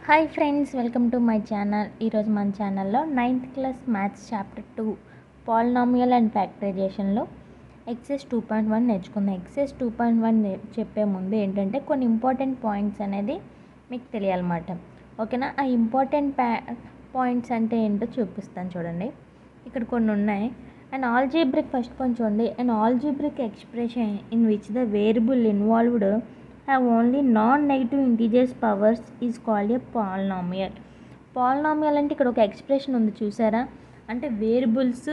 Hi friends, welcome to my channel. ఈరోజు మన ఛానల్లో 9th class maths chapter 2 polynomial and ఫ్యాక్టరైజేషన్లో ఎక్సైజ్ 2.1 నేర్చుకుందాం. ఎక్సైజ్ 2.1 చెప్పే ముందు ఏంటంటే కొన్ని ఇంపార్టెంట్ పాయింట్స్ అనేది మీకు తెలియాలన్నమాట. ఓకేనా? ఆ ఇంపార్టెంట్ పాయింట్స్ అంటే ఏంటో చూపిస్తాను చూడండి. ఇక్కడ కొన్ని ఉన్నాయి. అండ్ ఆల్జీబ్రిక్ ఫస్ట్ పాయింట్ చూడండి. And algebraic expression in which the variable involved have only non-negative integers powers is called a polynomial. Polynomial అంటే ఇక్కడ ఒక ఎక్స్ప్రెషన్ ఉంది చూసారా, అంటే వేరియబుల్స్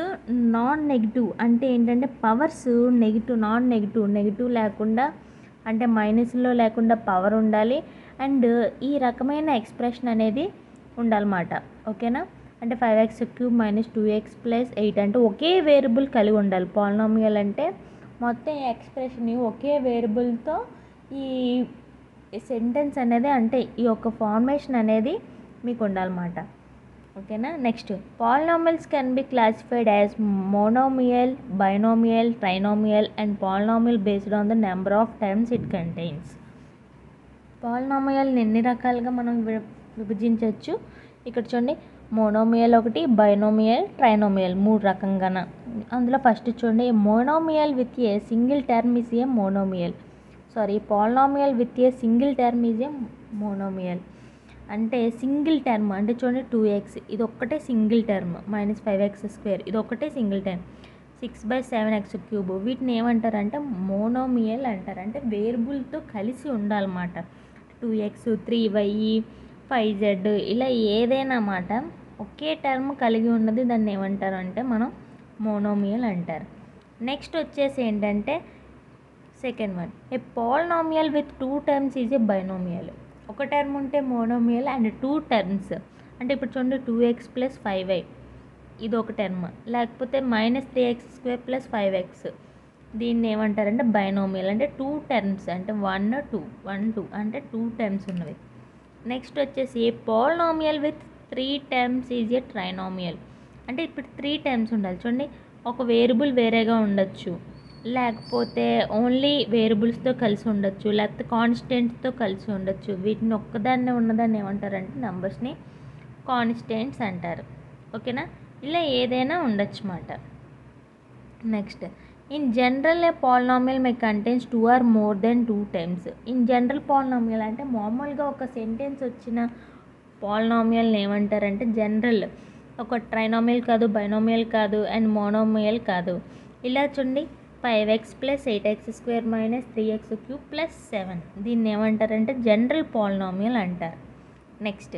నాన్ నెగిటివ్ అంటే ఏంటంటే పవర్స్ నెగిటివ్ లేకుండా అంటే మైనస్లో లేకుండా పవర్ ఉండాలి. అండ్ ఈ రకమైన ఎక్స్ప్రెషన్ అనేది ఉండాలన్నమాట. ఓకేనా? అంటే 5x³ - 2x + 8 అంటే ఒకే వేరియబుల్ కలిగి ఉండాలి. పాలినామియల్ అంటే మొత్తం ఎక్స్ప్రెషన్ ఒకే వేరియబుల్తో ఈ సెంటెన్స్ అనేది అంటే ఈ యొక్క ఫార్మేషన్ అనేది మీకు ఉండాలన్నమాట. ఓకేనా? Next, polynomials can be classified as monomial, binomial, trinomial and polynomial based on the number of terms it contains. పాలినామియల్ని ఎన్ని రకాలుగా మనం విభజించవచ్చు. ఇక్కడ చూడండి, మోనోమియల్ ఒకటి, బైనోమియల్, ట్రైనోమియల్ 3 రకంగాన. అందులో ఫస్ట్ చూడండి, monomial with a single term is a monomial. Polynomial with a single term is a monomial. అంటే సింగిల్ టర్మ్ అంటే చూడండి 2x ఇది ఒక్కటే సింగిల్ టర్మ్, -5x² ఇది ఒక్కటే సింగిల్ టర్మ్, 6/7x³ వీటిని ఏమంటారంటే మోనోమియల్ అంటారు. అంటే వేరియబుల్తో కలిసి ఉండాలన్నమాట. 2x 3y 5z ఇలా ఏదైనా మాట ఒకే టర్మ్ కలిగి ఉన్నది దాన్ని ఏమంటారు అంటే మనం మోనోమియల్ అంటారు. నెక్స్ట్ వచ్చేసి ఏంటంటే second one, A polynomial with 2 terms is a binomial. ఒక టర్మ్ ఉంటే మోనోమియల్ అండ్ 2 టర్మ్స్ అంటే ఇప్పుడు చూడండి 2x + 5y ఇది ఒక టర్మ్, లేకపోతే -3x² + 5x దీన్ని ఏమంటారంటే బైనోమియల్. అంటే 2 టర్మ్స్ అంటే 1 2 అంటే 2 టర్మ్స్ ఉన్నవి. నెక్స్ట్ వచ్చేసి ఏ polynomial with 3 terms is a trinomial. అంటే ఇప్పుడు 3 టర్మ్స్ ఉండాలి. చూడండి, ఒక వేరియబుల్ వేరేగా ఉండొచ్చు, లేకపోతే ఓన్లీ వేరియబుల్స్తో కలిసి ఉండొచ్చు, లేకపోతే కాన్స్టెంట్స్తో కలిసి ఉండొచ్చు. వీటిని ఒక్కదాన్నే ఉన్నదాన్ని ఏమంటారంటే నెంబర్స్ని కాన్స్టెంట్స్ అంటారు. ఓకేనా? ఇలా ఏదైనా ఉండొచ్చు అన్నమాట. Next, in general A polynomial May contains 2 or more than 2 terms. In general polynomial అంటే మామూలుగా ఒక సెంటెన్స్ వచ్చిన పాలినామియల్ని ఏమంటారంటే జనరల్, ఒక ట్రైనామియల్ కాదు, బైనామియల్ కాదు అండ్ మోనోమియల్ కాదు. ఇలా చూడండి, 5x + 8x² - 3x³ + 7 దీన్ని ఏమంటారంటే జనరల్ పాలినామియల్ అంటారు. Next,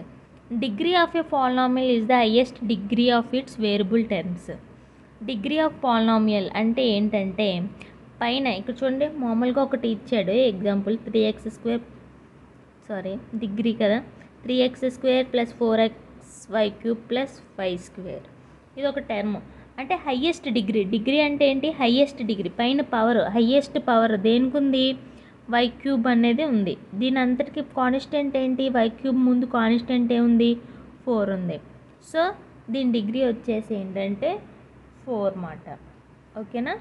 degree of A polynomial is the highest degree of it's variable terms. Degree of polynomial అంటే ఏంటంటే పైన ఇక్కడ చూడండి, మామూలుగా ఒకటి ఇచ్చాడు ఎగ్జాంపుల్ 3x² డిగ్రీ కదా, 3x² + 4xy³ + 5² ఇది ఒక టర్మ్. అంటే హయ్యెస్ట్ డిగ్రీ అంటే ఏంటి? హయ్యెస్ట్ డిగ్రీ పైన పవర్, హయ్యెస్ట్ పవర్ దేనికి ఉంది? y³ అనేది ఉంది. దీని అంతటికి కాన్స్టెంట్ ఏంటి? y³ ముందు కాన్స్టెంట్ ఏముంది? 4 ఉంది. సో దీని డిగ్రీ వచ్చేసి ఏంటంటే 4 మాట. ఓకేనా?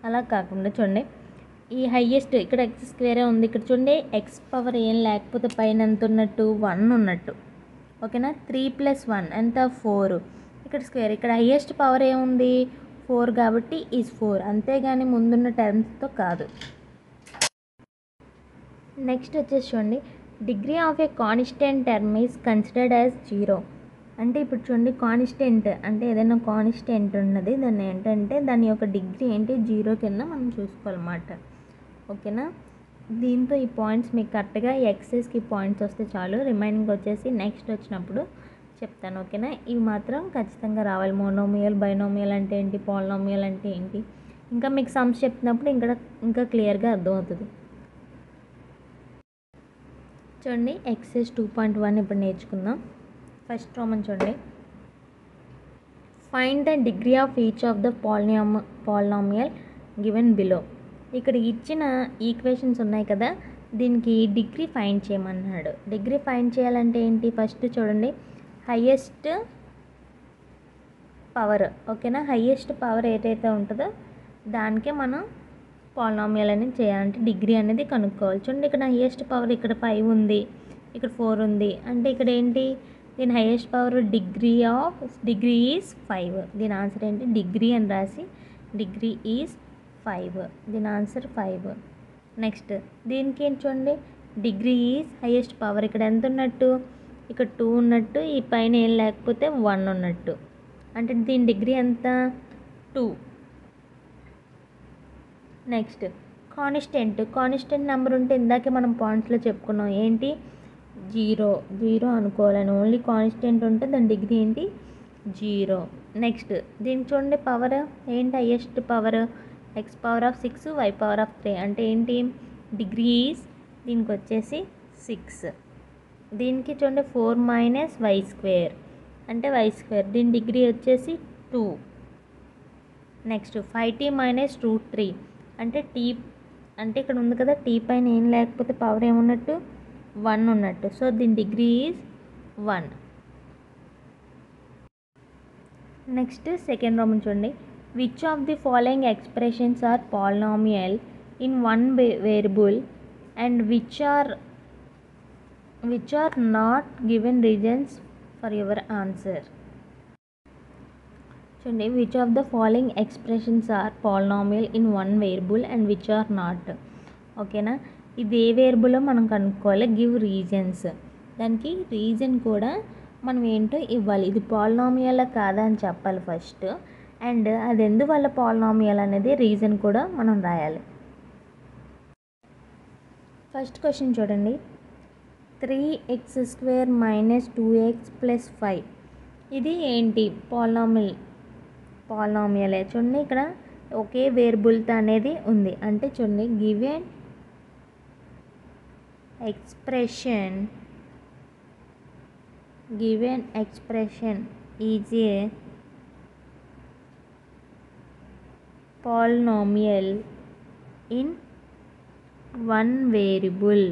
అలా కాకుండా చూడండి, ఈ హయ్యెస్ట్ ఇక్కడ x² ఉంది, ఇక్కడ చూడండి x పవర్ ఏం లేకపోతే పైన ఎంత ఉన్నట్టు 1 ఉన్నట్టు. ఓకేనా? 3 + 1 ఎంత? 4. ఇక్కడ స్క్వేర్, ఇక్కడ హైయెస్ట్ పవర్ ఏముంది? 4 కాబట్టి ఈజ్ 4, అంతేగాని ముందున్న టర్మ్స్తో కాదు. నెక్స్ట్ వచ్చేసి చూడండి, degree of a constant term is considered as 0. అంటే ఇప్పుడు చూడండి, కాన్స్టెంట్ అంటే ఏదైనా కాన్స్టెంట్ ఉన్నది దాన్ని ఏంటంటే దాని యొక్క డిగ్రీ ఏంటి? 0 కింద మనం చూసుకోవాలన్నమాట. ఓకేనా? దీంతో ఈ పాయింట్స్ మీకు కరెక్ట్గా ఎక్సైజ్కి పాయింట్స్ వస్తే చాలు, రిమైనింగ్ వచ్చేసి నెక్స్ట్ వచ్చినప్పుడు చెప్తాను. ఓకేనా? ఇవి మాత్రం ఖచ్చితంగా రావాలి. మోనోమియల్, బైనోమియల్ అంటే ఏంటి, పాలినామియల్ అంటే ఏంటి, ఇంకా మీకు సమ్స్ చెప్తున్నప్పుడు ఇంకా క్లియర్గా అర్థమవుతుంది. చూడండి, ఎక్సైజ్ 2.1 ఇప్పుడు నేర్చుకుందాం. ఫస్ట్ ప్రాబ్లం చూడండి, find the degree of each of the polynomial given below. ఇక్కడ ఇచ్చిన ఈక్వేషన్స్ ఉన్నాయి కదా, దీనికి డిగ్రీ ఫైండ్ చేయమన్నాడు. డిగ్రీ ఫైండ్ చేయాలంటే ఏంటి? ఫస్ట్ చూడండి, హయ్యెస్ట్ పవర్. ఓకేనా? హయ్యెస్ట్ పవర్ ఏదైతే ఉంటుందో దానికే మనం పాలినామియల్ అనేది చేయాలంటే డిగ్రీ అనేది కనుక్కోవాలి. చూడండి, ఇక్కడ హయ్యెస్ట్ పవర్ ఇక్కడ 5 ఉంది, ఇక్కడ 4 ఉంది అంటే ఇక్కడ ఏంటి దీని హైయెస్ట్ పవర్ డిగ్రీ ఈజ్ 5. దీని ఆన్సర్ ఏంటి డిగ్రీ అని రాసి డిగ్రీ ఈజ్ 5. దీని ఆన్సర్ 5. నెక్స్ట్ దీనికి ఏంటి చూడండి డిగ్రీ ఈజ్ హైయెస్ట్ పవర్. ఇక్కడ ఎంత ఉన్నట్టు ఇక్కడ 2 ఉన్నట్టు, ఈ పైన ఏం లేకపోతే 1 ఉన్నట్టు, అంటే దీని డిగ్రీ ఎంత 2. నెక్స్ట్ కాన్స్టెంట్ నెంబర్ ఉంటే ఇందాకే మనం పాయింట్స్లో చెప్పుకున్నాం ఏంటి 0 అనుకోవాలని. ఓన్లీ కాన్స్టెంట్ ఉంటే దాని డిగ్రీ ఏంటి 0. నెక్స్ట్ దీనికి చూడండి పవర్ ఏంటి హైయెస్ట్ పవర్ x⁶ y⁶ అంటే ఏంటి డిగ్రీ ఈజ్ దీనికి వచ్చేసి 6. దీనికి చూడండి 4 - y² అంటే y², దీని డిగ్రీ వచ్చేసి 2. నెక్స్ట్ 5t - √3 అంటే t, అంటే ఇక్కడ ఉంది కదా t పైన ఏం లేకపోతే పవర్ ఏమున్నట్టు 1 ఉన్నట్టు, సో దీని degree is 1. Next second problem చూడండి which of the following expressions are polynomial in one variable and which are not given reasons for your answer. చూడండి which of the following expressions are polynomial in one variable and which are not. ఓకేనా, ఇది ఏ వేరియబుల్లో మనం కనుక్కోవాలి, give reasons. దానికి reason కూడా మనం ఏంటో ఇవ్వాలి, ఇది పాలినామియల్ కాదా అని చెప్పాలి ఫస్ట్, అండ్ అది ఎందువల్ల పాలినామియల్ అనేది రీజన్ కూడా మనం రాయాలి. ఫస్ట్ క్వశ్చన్ చూడండి 3x² - 2x + 5 ఇది ఏంటి పాలినామియలే. చూడండి ఇక్కడ ఒకే వేరియబుల్తో అనేది ఉంది, అంటే చూడండి given expression is a polynomial in one variable.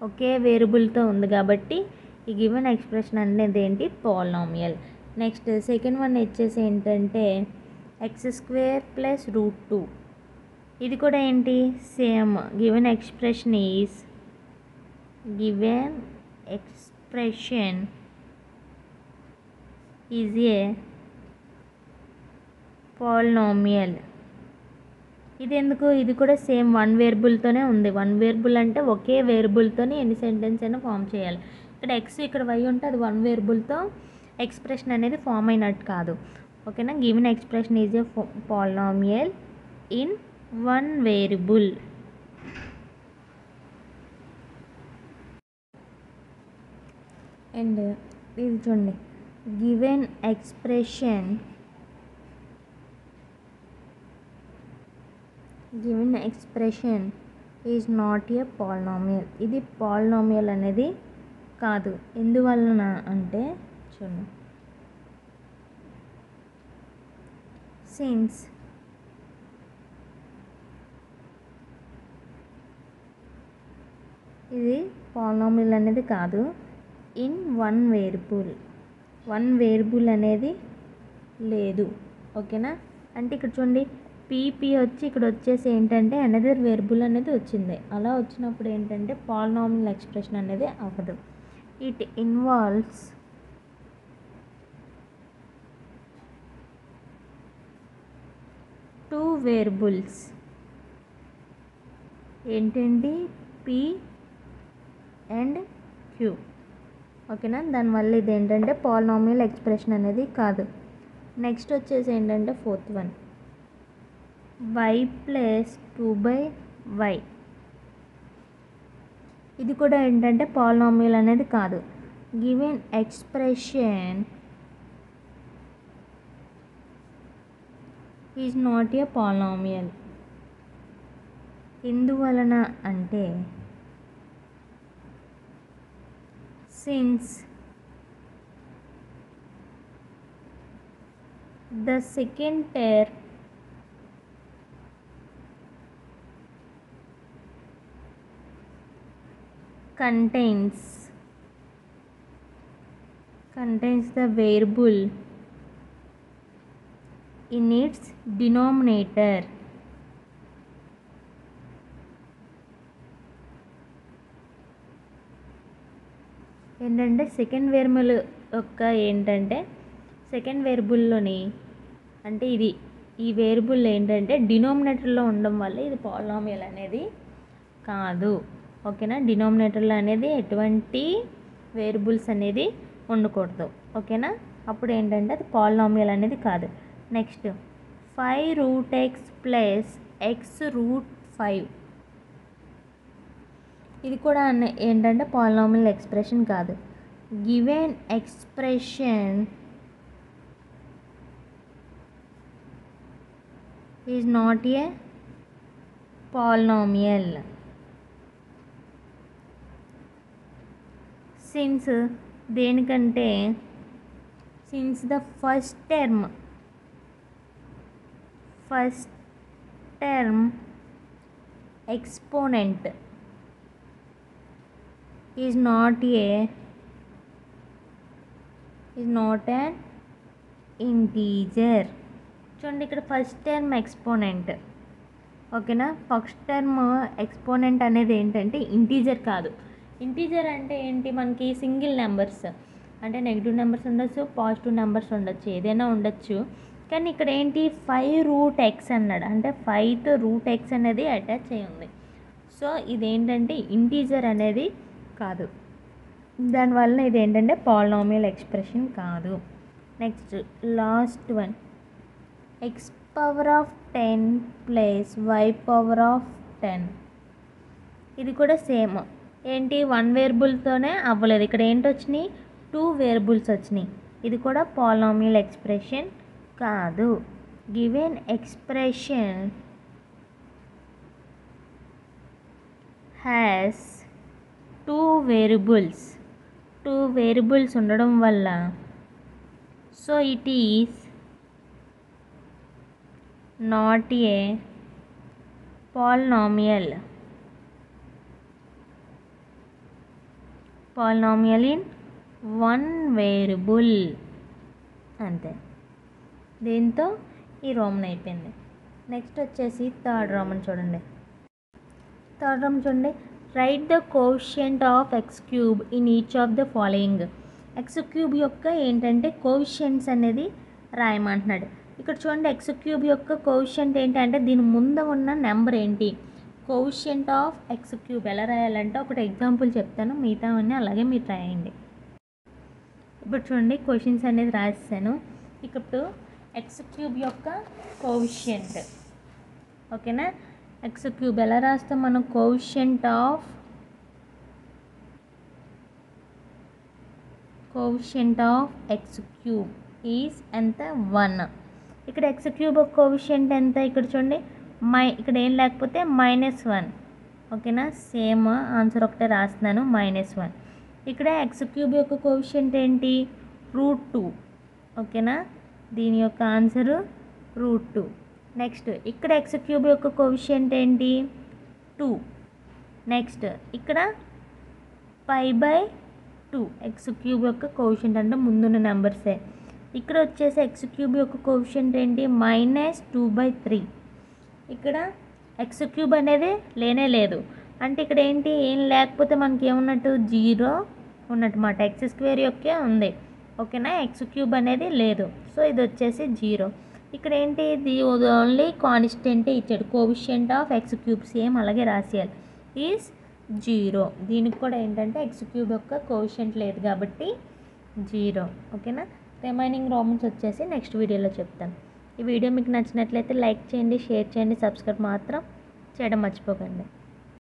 ఒకే వేరియబుల్తో ఉంది కాబట్టి ఈ గివెన్ ఎక్స్ప్రెషన్ అనేది ఏంటి పాలినామియల్. నెక్స్ట్ సెకండ్ వన్ వచ్చేసి ఏంటంటే x² + √2 ఇది కూడా ఏంటి same given expression is a polynomial. ఇది ఎందుకు, ఇది కూడా సేమ్ వన్ వేరియబుల్తోనే ఉంది. వన్ వేరియబుల్ అంటే ఒకే వేరియబుల్తోనే ఎన్ని సెంటెన్స్ అయినా ఫామ్ చేయాలి. ఇక్కడ x ఇక్కడ y ఉంటే అది వన్ వేరియబుల్తో ఎక్స్ప్రెషన్ అనేది ఫామ్ అయినట్టు కాదు. ఓకేనా, given expression is a polynomial in one variable. And ఇది చూడండి given expression is not a polynomial. ఇది పాలినామియల్ అనేది కాదు. ఎందువలన అంటే చూడండి సిన్స్ ఇది పాలినామియల్ అనేది కాదు ఇన్ వన్ వేరియబుల్ అనేది లేదు. ఓకేనా, అంటే ఇక్కడ చూడండి పీపీ వచ్చి ఇక్కడ వచ్చేసి ఏంటంటే అనదర్ వేరియబుల్ అనేది వచ్చింది. అలా వచ్చినప్పుడు ఏంటంటే పాలినామియల్ ఎక్స్ప్రెషన్ అనేది అవ్వదు. ఇట్ ఇన్వాల్వ్స్ టూ వేరియబుల్స్ ఏంటండి పీ అండ్ క్యూ. ఓకేనా, దానివల్ల ఇది ఏంటంటే పాలినామియల్ ఎక్స్ప్రెషన్ అనేది కాదు. నెక్స్ట్ వచ్చేసి ఏంటంటే ఫోర్త్ వన్ y + 2/y ఇది కూడా ఏంటంటే పాలినామియల్ అనేది కాదు. Given expression is not a polynomial. ఎందువలన అంటే since the second pair contains the variable in its denominator. ఏంటంటే సెకండ్ వేరియబుల్ యొక్క ఏంటంటే సెకండ్ వేరియబుల్లోని అంటే ఈ వేరియబుల్ ఏంటంటే డినోమినేటర్లో ఉండడం వల్ల ఇది పాలినామియల్ అనేది కాదు. ఓకేనా, డినోమినేటర్లో అనేది ఎటువంటి వేరియబుల్స్ అనేది ఉండకూడదు. ఓకేనా, అప్పుడు ఏంటంటే అది పాలినామియల్ అనేది కాదు. నెక్స్ట్ 5√x ప్లస్ x√5 ఇది కూడా ఏంటంటే పాలినామియల్ ఎక్స్ప్రెషన్ కాదు. Given expression is not a polynomial since దేనికంటే since the first term exponent is not an integer. చూడండి ఇక్కడ ఫస్ట్ టర్మ్ ఎక్స్పోనెంట్. ఓకేనా, ఫస్ట్ టర్మ్ ఎక్స్పోనెంట్ అనేది ఏంటంటే ఇంటీజర్ కాదు. ఇంటీజర్ అంటే ఏంటి, మనకి సింగిల్ నెంబర్స్ అంటే నెగిటివ్ నెంబర్స్ ఉండొచ్చు, పాజిటివ్ నెంబర్స్ ఉండొచ్చు, ఏదైనా ఉండొచ్చు. కానీ ఇక్కడ ఏంటి 5√x అన్నాడు, అంటే 5తో √x అనేది అటాచ్ అయి ఉంది. సో ఇదేంటంటే ఇంటీజర్ అనేది కాదు, దానివల్ల ఇది ఏంటంటే పాలినామియల్ ఎక్స్ప్రెషన్ కాదు. Next last one, x⁻10 plus y⁻10 ఇది కూడా సేమ్. ఏంటి 1 వేరియబుల్తోనే అవ్వలేదు, ఇక్కడ ఏంటి వచ్చినాయి 2 వేరియబుల్స్ వచ్చినాయి. ఇది కూడా పాలినామియల్ ఎక్స్ప్రెషన్ కాదు. గివెన్ ఎక్స్ప్రెషన్ హ్యాస్ 2 వేరియబుల్స్ ఉండడం వల్ల so it is not a polynomial in 1 variable. అంతే, దీంతో ఈ రోమన్ అయిపోయింది. నెక్స్ట్ వచ్చేసి థర్డ్ రోమన్ చూడండి. Right the coefficient of x³ in each of the following. x³ యొక్క ఏంటంటే కోఎఫిషియంట్స్ అనేది రాయమంటున్నాడు. ఇక్కడ చూడండి x³ యొక్క కోఎఫిషియంట్ ఏంటంటే దీని ముందు ఉన్న నెంబర్ ఏంటి, కోఎఫిషియంట్ ఆఫ్ x³ ఎలా రాయాలంటే ఒకటి ఎగ్జాంపుల్ చెప్తాను, మిగతావన్నీ అలాగే మీరు రాయండి. ఇప్పుడు చూడండి క్వశ్చన్స్ అనేది రాస్తాను. ఇప్పుడు x³ యొక్క కోఎఫిషియంట్. ఓకేనా, x³ ఎలా రాస్తాం మనం, కోఎఫిషియంట్ ఆఫ్ x³ ఈజ్ ఎంత 1. ఇక్కడ x³ యొక్క కోఎఫిషియంట్ ఎంత, ఇక్కడ చూడండి ఇక్కడ ఏం లేకపోతే -1. ఓకేనా, సేమ్ ఆన్సర్ ఒకటే రాస్తున్నాను -1. ఇక్కడ x³ యొక్క కోఎఫిషియంట్ ఏంటి √2. ఓకేనా, దీని యొక్క ఆన్సరు √2. నెక్స్ట్ ఇక్కడ x³ యొక్క కోఎఫిషియంట్ ఏంటి 2. నెక్స్ట్ ఇక్కడ π/2 x³ యొక్క కోఎఫిషియంట్ అంటే ముందున్న నెంబర్సే. ఇక్కడ వచ్చేసి x³ యొక్క కోఎఫిషియంట్ ఏంటి -2/3. ఇక్కడ x³ అనేది లేనే లేదు, అంటే ఇక్కడ ఏంటి ఏం లేకపోతే మనకి ఏమున్నట్టు 0 ఉన్నట్టుమాట, x² యొక్కే ఉంది. ఓకేనా, x³ అనేది లేదు, సో ఇది వచ్చేసి 0. ఇక్కడ ఏంటి ఇది ఓన్లీ కాన్స్టెంటే ఇచ్చాడు, కోఎఫిషియంట్ ఆఫ్ x³ సేమ్ అలాగే రాసేయాలి ఈజ్ 0. దీనికి కూడా ఏంటంటే x³ యొక్క కోఎఫిషియంట్ లేదు కాబట్టి 0. ఓకేనా, రిమైనింగ్ రోమన్స్ వచ్చేసి నెక్స్ట్ వీడియోలో చెప్తాను. ఈ వీడియో మీకు నచ్చినట్లయితే లైక్ చేయండి, షేర్ చేయండి, సబ్స్క్రైబ్ మాత్రం చేయడం మర్చిపోకండి.